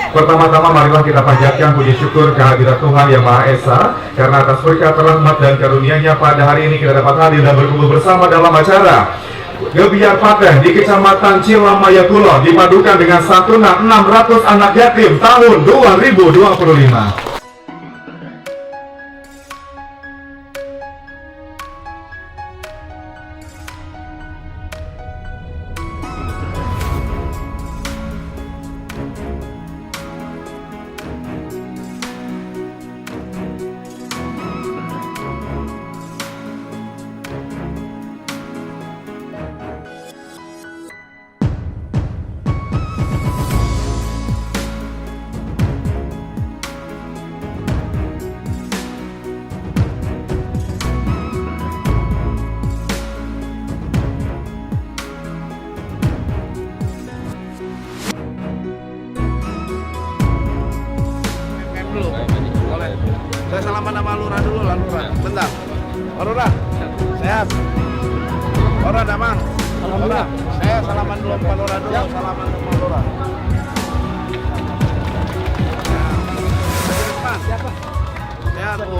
Pertama-tama marilah kita panjatkan puji syukur kehadirat Tuhan Yang Maha Esa, karena atas berkat rahmat dan karunia-Nya pada hari ini kita dapat hadir dan berkumpul bersama dalam acara Gebiar Paten di Kecamatan Cilamaya Kulon, dipadukan dengan santunan 600 anak yatim tahun 2025. Saya salaman sama Lurah dulu lah, Lurah. Bentar. Pak Lurah, sehat? Lurah, damang? Lurah, saya salaman dulu Pak Lurah dulu, salaman sama Lurah. Siapa? Sehat, Bu.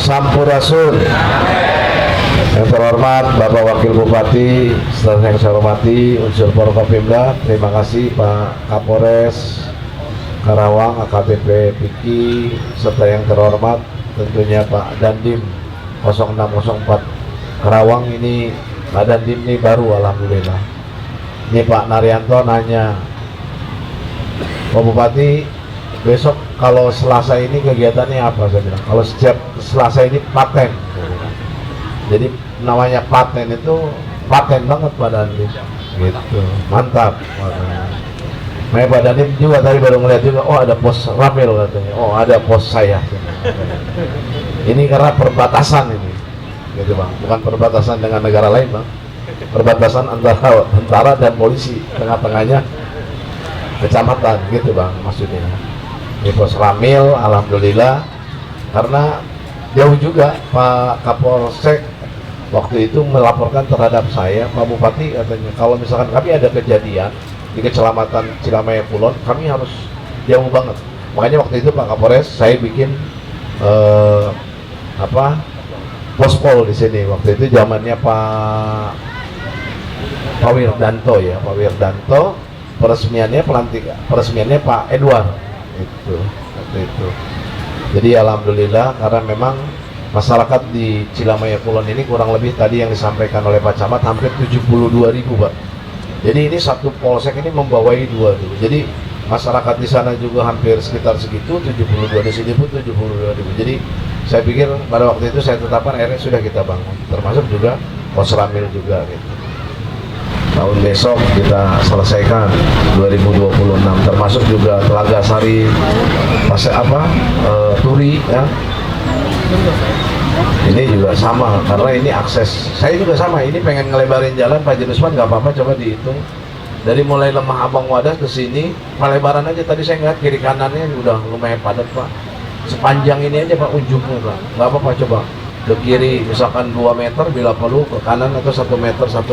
Sampurasun. Yang terhormat Bapak Wakil Bupati, serta yang saya hormati unsur Forkopimda, terima kasih Pak Kapolres Karawang, AKBP Piki, serta yang terhormat tentunya Pak Dandim 0604 Karawang. Ini Pak Dandim ini baru, alhamdulillah. Ini Pak Naryanto nanya, Pak Bupati, besok kalau Selasa ini kegiatannya apa? Saya bilang, kalau setiap Selasa ini paten. Jadi namanya paten itu paten banget Pak Dandim. Gitu, mantap. Makanya Pak Dandim juga tadi baru ngeliat juga, oh ada pos Ramil katanya, oh ada pos saya. Ini karena perbatasan ini, gitu Bang. Bukan perbatasan dengan negara lain Bang. Perbatasan antara tentara dan polisi, tengah-tengahnya kecamatan, gitu Bang maksudnya. Di pos Ramil, alhamdulillah, karena jauh juga Pak Kapolsek waktu itu melaporkan terhadap saya, Pak Bupati katanya, kalau misalkan kami ada kejadian di Kecamatan Cilamaya Kulon, kami harus jauh banget. Makanya waktu itu Pak Kapolres saya bikin pospol di sini. Waktu itu zamannya Pak Wirdanto ya, Pak Wirdanto. Peresmiannya Pak Edward itu waktu itu. Jadi alhamdulillah, karena memang masyarakat di Cilamaya Kulon ini kurang lebih tadi yang disampaikan oleh Pak Camat hampir 72.000 Pak. Jadi ini satu polsek ini membawai 2.000. Jadi masyarakat di sana juga hampir sekitar segitu, 72, di sini pun 72.000. Jadi saya pikir pada waktu itu saya tetapkan akhirnya sudah kita bangun, termasuk juga pos Ramil juga gitu. Tahun besok kita selesaikan 2026, termasuk juga Telaga Sari, Turi ya. Ini juga sama, karena ini akses. Saya juga sama, ini pengen ngelebarin jalan Pak Jenusman, nggak apa-apa, coba dihitung. Dari mulai Lemah Abang Wadas ke sini, pelebaran aja tadi saya ngeliat kiri kanannya udah lumayan padat Pak. Sepanjang ini aja Pak ujungnya Pak, nggak apa-apa coba. Ke kiri misalkan 2 meter bila perlu, ke kanan atau 1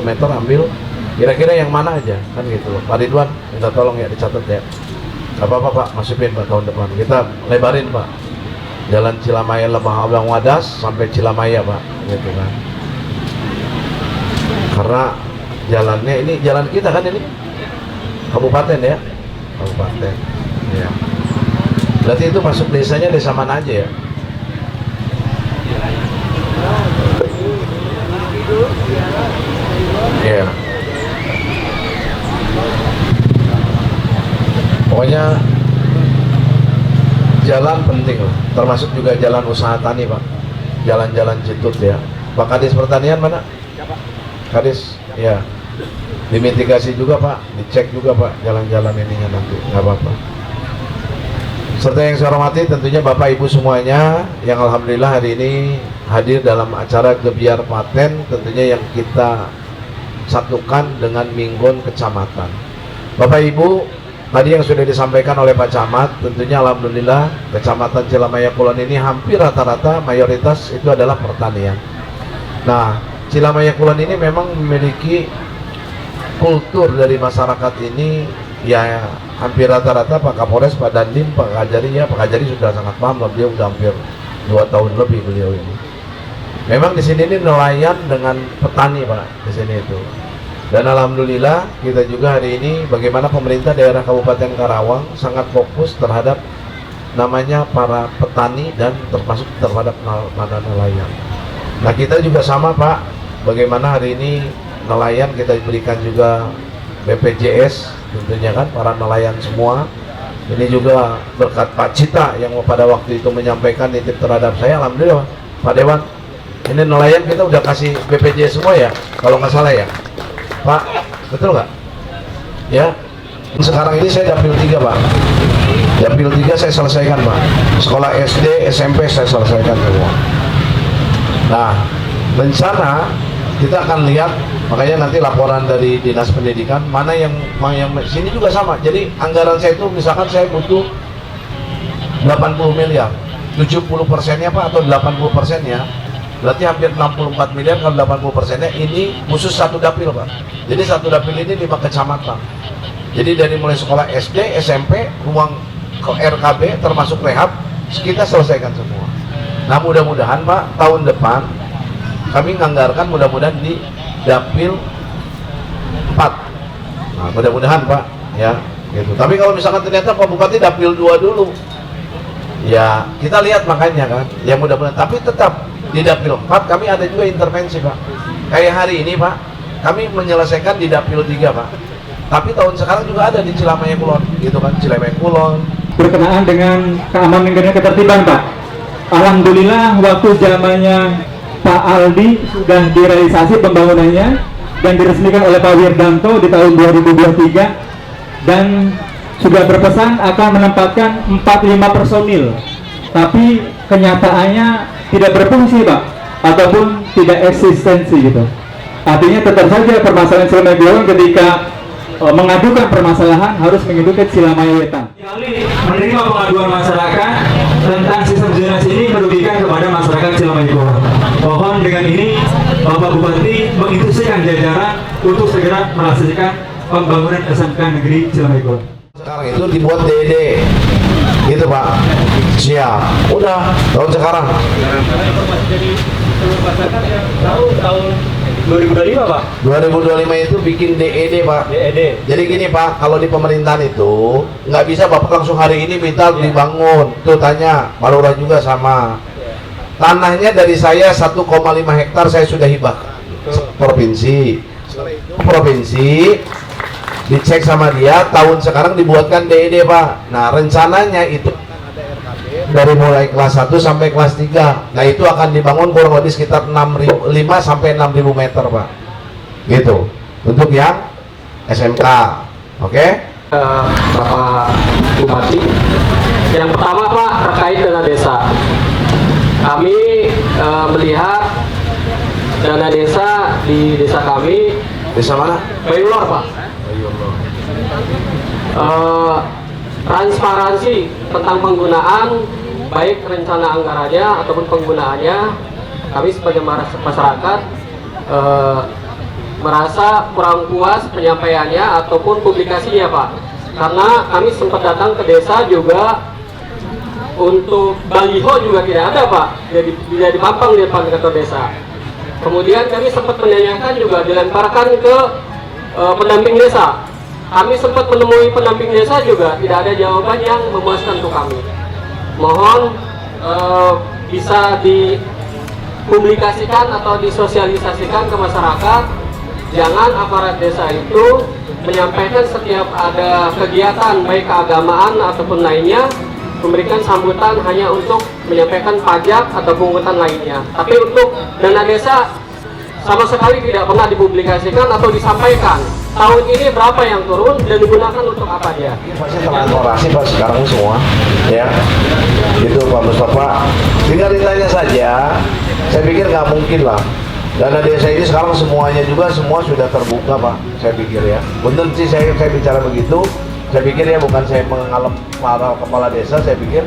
meter ambil. Kira-kira yang mana aja, kan gitu loh. Pak Ridwan, minta tolong ya dicatat ya. Nggak apa-apa Pak, masukin Pak tahun depan. Kita lebarin Pak. Jalan Cilamaya Lemah Abang Wadas sampai Cilamaya Pak, gitu kan. Karena jalannya ini jalan kita kan ini kabupaten ya, kabupaten. Ya. Berarti itu masuk desanya desa mana aja ya? Ya. Pokoknya jalan penting lah, termasuk juga jalan usaha tani Pak, jalan-jalan Citut ya. Pak Kadis Pertanian mana? Kadis, ya. Dimitigasi juga Pak, dicek juga Pak jalan-jalan ininya nanti, nggak apa-apa. Serta yang saya hormati tentunya Bapak Ibu semuanya yang alhamdulillah hari ini hadir dalam acara Gebiar Paten, tentunya yang kita satukan dengan Minggon Kecamatan. Bapak Ibu, tadi yang sudah disampaikan oleh Pak Camat, tentunya alhamdulillah Kecamatan Cilamaya Kulon ini hampir rata-rata mayoritas itu adalah pertanian. Nah, Cilamaya Kulon ini memang memiliki kultur dari masyarakat ini ya hampir rata-rata Pak Kapolres, Pak Dandim, Pak Kajari ya, Pak Kajari sudah sangat paham, beliau sudah hampir 2 tahun lebih beliau ini. Memang di sini ini nelayan dengan petani Pak di sini itu. Dan alhamdulillah kita juga hari ini bagaimana pemerintah daerah Kabupaten Karawang sangat fokus terhadap namanya para petani dan termasuk terhadap para nelayan. Nah kita juga sama Pak, bagaimana hari ini nelayan kita berikan juga BPJS tentunya kan para nelayan semua. Ini juga berkat Pak Cita yang pada waktu itu menyampaikan nitip terhadap saya, alhamdulillah Pak Dewan. Ini nelayan kita udah kasih BPJS semua ya, kalau nggak salah ya Pak, betul nggak? Ya, sekarang ini saya dapil 3 Pak. Dapil 3 saya selesaikan Pak. Sekolah SD, SMP saya selesaikan semua. Nah, rencana kita akan lihat, makanya nanti laporan dari Dinas Pendidikan mana yang sini juga sama. Jadi anggaran saya itu misalkan saya butuh 80 miliar, 70%-nya Pak atau 80%-nya. Berarti hampir 64 miliar kalau 80%-nya ini khusus satu dapil Pak. Jadi satu dapil ini 5 kecamatan. Jadi dari mulai sekolah SD, SMP, ruang ke RKB termasuk rehab kita selesaikan semua. Nah mudah-mudahan Pak tahun depan kami menganggarkan mudah-mudahan di dapil 4. Nah mudah-mudahan Pak ya gitu. Tapi kalau misalkan ternyata Pak Bupati dapil 2 dulu, ya kita lihat makanya kan. Ya mudah-mudahan. Tapi tetap di dapil 4 kami ada juga intervensi Pak. Kayak hari ini Pak, kami menyelesaikan di dapil 3 Pak. Tapi tahun sekarang juga ada di Cilamaya Kulon, gitu kan, Cilamaya Kulon. Berkenaan dengan keamanan dan ketertiban Pak. Alhamdulillah waktu zamannya Pak Aldi sudah direalisasi pembangunannya dan diresmikan oleh Pak Wirdanto di tahun 2023 dan sudah berpesan akan menempatkan 45 personil. Tapi kenyataannya tidak berfungsi Pak, ataupun tidak eksistensi gitu. Artinya tetap saja permasalahan Cilamaya Kulon ketika mengadukan permasalahan harus mengikuti Cilamaya Wetan. Kali menerima pengaduan masyarakat tentang sistem zonasi ini merugikan kepada masyarakat Cilamaya Kulon. Mohon dengan ini Bapak Bupati menginstruksikan jajaran untuk segera melaksanakan pembangunan SMK Negeri Cilamaya Kulon. Sekarang itu dibuat DED gitu Pak. Siap. Udah tahun sekarang. Tahun 2025 Pak. 2025 itu bikin DED Pak. DED. Jadi gini Pak, kalau di pemerintahan itu nggak bisa Bapak langsung hari ini minta dibangun. Tuh tanya, Malura juga sama. Tanahnya dari saya 1,5 hektar saya sudah hibah provinsi. Provinsi dicek sama dia, tahun sekarang dibuatkan DED Pak. Nah rencananya itu dari mulai kelas 1 sampai kelas 3. Nah itu akan dibangun kurang lebih sekitar 5 sampai 6.000 meter Pak. Gitu. Untuk yang SMK. Oke? Bapak Bupati. Yang pertama Pak terkait dengan desa. Kami melihat dana desa di desa kami. Desa mana? Bayulor, Pak. Transparansi tentang penggunaan baik rencana anggarannya ataupun penggunaannya, kami sebagai masyarakat merasa kurang puas penyampaiannya ataupun publikasinya, Pak. Karena kami sempat datang ke desa juga, untuk baliho juga tidak ada, Pak. Tidak dipampang di depan kantor desa. Kemudian kami sempat menanyakan juga, dilemparkan ke pendamping desa. Kami sempat menemui pendamping desa juga, tidak ada jawaban yang memuaskan untuk kami. Mohon bisa dipublikasikan atau disosialisasikan ke masyarakat. Jangan aparat desa itu menyampaikan setiap ada kegiatan baik keagamaan ataupun lainnya, memberikan sambutan hanya untuk menyampaikan pajak atau pungutan lainnya. Tapi untuk dana desa sama sekali tidak pernah dipublikasikan atau disampaikan. Tahun ini berapa yang turun dan digunakan untuk apa dia? Pasti transparansi Pak sekarang semua, ya. Itu Pak Mustafa. Tinggal ditanya saja. Saya pikir nggak mungkin lah. Dana desa ini sekarang semuanya juga semua sudah terbuka, Pak. Saya pikir ya. Betul sih saya bicara begitu. Saya pikir ya, bukan saya mengalami para kepala desa. Saya pikir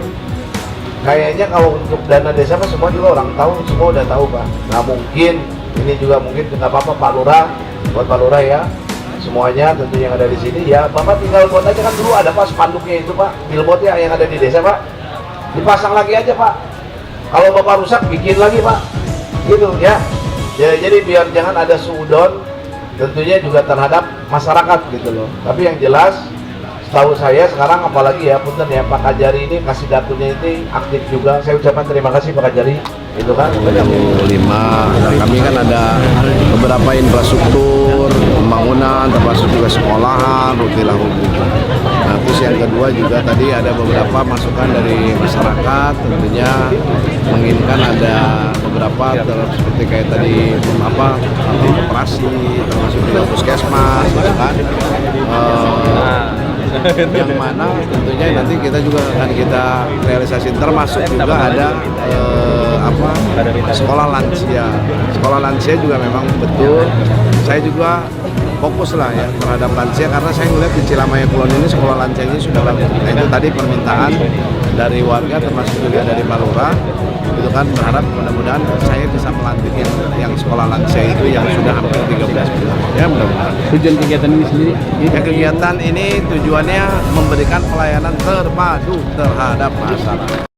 kayaknya kalau untuk dana desa kan semua juga orang tahu, semua udah tahu, Pak. Nggak mungkin. Ini juga mungkin nggak apa-apa Pak Lurah, buat Pak Lurah ya. Semuanya tentu yang ada di sini ya, Bapak tinggal buat aja, kan dulu ada Pak spanduknya itu Pak, billboardnya yang ada di desa Pak, dipasang lagi aja Pak. Kalau Bapak rusak bikin lagi Pak, gitu ya. Jadi biar jangan ada suudon, tentunya juga terhadap masyarakat gitu loh. Tapi yang jelas, setahu saya sekarang apalagi ya, punten ya Pak Kajari ini kasih datunya ini aktif juga. Saya ucapkan terima kasih Pak Kajari. Itu kan 35. Nah, kami kan ada beberapa infrastruktur pembangunan, termasuk juga sekolahan, rutilah umum. Nah, terus yang kedua juga tadi ada beberapa masukan dari masyarakat, tentunya menginginkan ada beberapa seperti kayak tadi operasi, termasuk juga puskesmas, gitu kan. Yang mana tentunya nanti kita juga akan kita realisasi, termasuk juga ada sekolah lansia. Sekolah lansia juga memang betul. Saya juga fokus lah ya terhadap lansia, karena saya melihat di Cilamaya Kulon ini sekolah lansianya sudah bagus. Nah, itu tadi permintaan dari warga termasuk juga dari Pak Lurah. Itu kan berharap mudah-mudahan saya bisa melantik yang sekolah lansia itu yang sudah hampir 13 bulan. Ya mudah-mudahan. Tujuan kegiatan ini sendiri? Ya, kegiatan ini tujuannya memberikan pelayanan terpadu terhadap masyarakat.